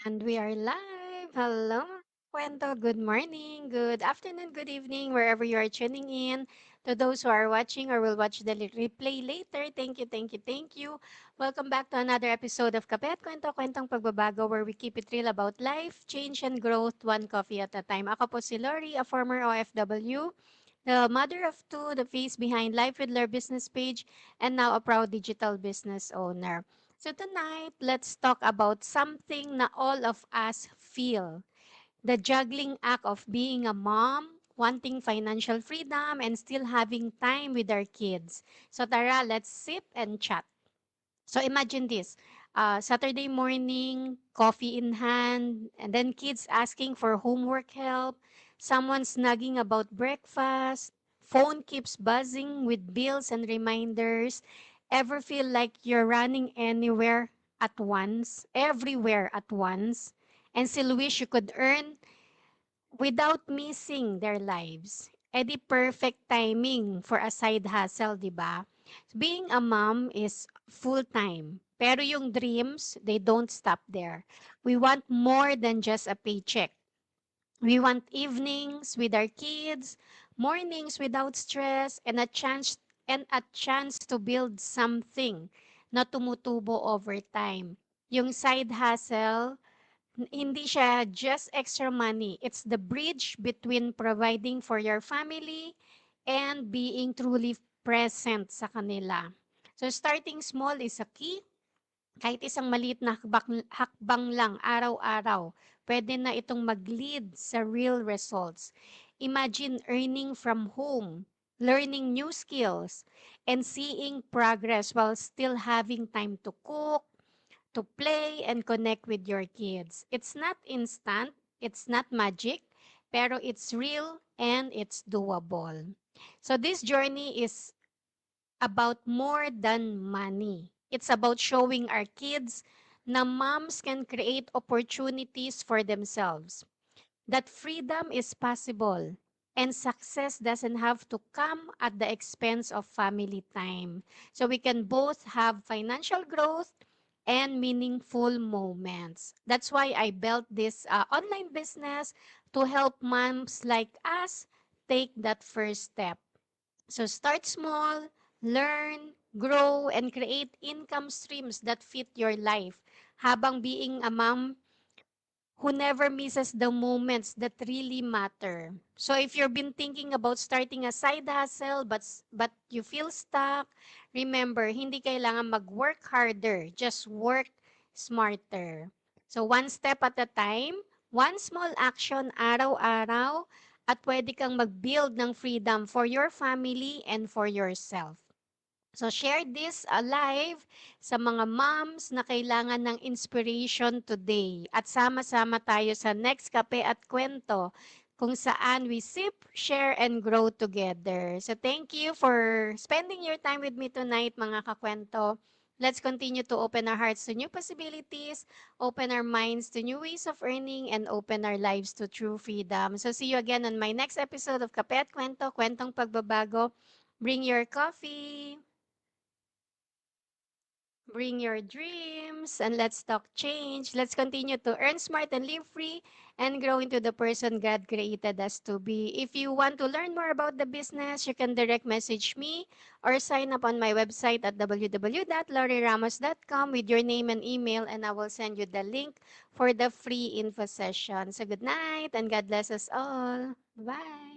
And we are live. Hello, Kwento. Good morning, good afternoon, good evening, wherever you are tuning in. To those who are watching or will watch the replay later, thank you, thank you, thank you. Welcome back to another episode of Kape at Kwento, Kwentong Pagbabago, where we keep it real about life, change, and growth, one coffee at a time. Ako po si Lori, a former OFW, the mother of two, the face behind Life with Lure business page, and now a proud digital business owner. So tonight, let's talk about something na all of us feel. The juggling act of being a mom, wanting financial freedom, and still having time with our kids. So tara, let's sit and chat. So imagine this. Saturday morning, coffee in hand, and then kids asking for homework help, someone snagging about breakfast, phone keeps buzzing with bills and reminders. Ever feel like you're running anywhere at once, everywhere at once, and still wish you could earn without missing their lives? Eh perfect timing for a side hustle, di ba? Being a mom is full-time. Pero yung dreams, they don't stop there. We want more than just a paycheck. We want evenings with our kids, mornings without stress, and a chance to build something na tumutubo over time. Yung side hustle, hindi siya just extra money. It's the bridge between providing for your family and being truly present sa kanila. So starting small is a key. Kahit isang maliit na hakbang lang araw-araw, pwede na itong mag-lead sa real results. Imagine earning from home, learning new skills, and seeing progress while still having time to cook, to play and connect with your kids. It's not instant, it's not magic, pero it's real and it's doable. So this journey is about more than money. It's about showing our kids na moms can create opportunities for themselves, that freedom is possible, and success doesn't have to come at the expense of family time. So we can both have financial growth and meaningful moments. That's why I built this online business to help moms like us take that first step. So start small, learn, grow, and create income streams that fit your life. Habang being a mom who never misses the moments that really matter. So if you've been thinking about starting a side hustle but you feel stuck, remember, hindi kailangan mag-work harder, just work smarter. So one step at a time, one small action araw-araw, at pwede kang mag-build ng freedom for your family and for yourself. So share this alive sa mga moms na kailangan ng inspiration today. At sama-sama tayo sa next Kape at Kwento kung saan we sip, share, and grow together. So thank you for spending your time with me tonight, mga kakwento. Let's continue to open our hearts to new possibilities, open our minds to new ways of earning, and open our lives to true freedom. So see you again on my next episode of Kape at Kwento, Kwentong Pagbabago. Bring your coffee. Bring your dreams and let's talk change. Let's continue to earn smart and live free and grow into the person God created us to be. If you want to learn more about the business, you can direct message me or sign up on my website at www.loriramos.com with your name and email, and I will send you the link for the free info session. So good night and God bless us all. Bye.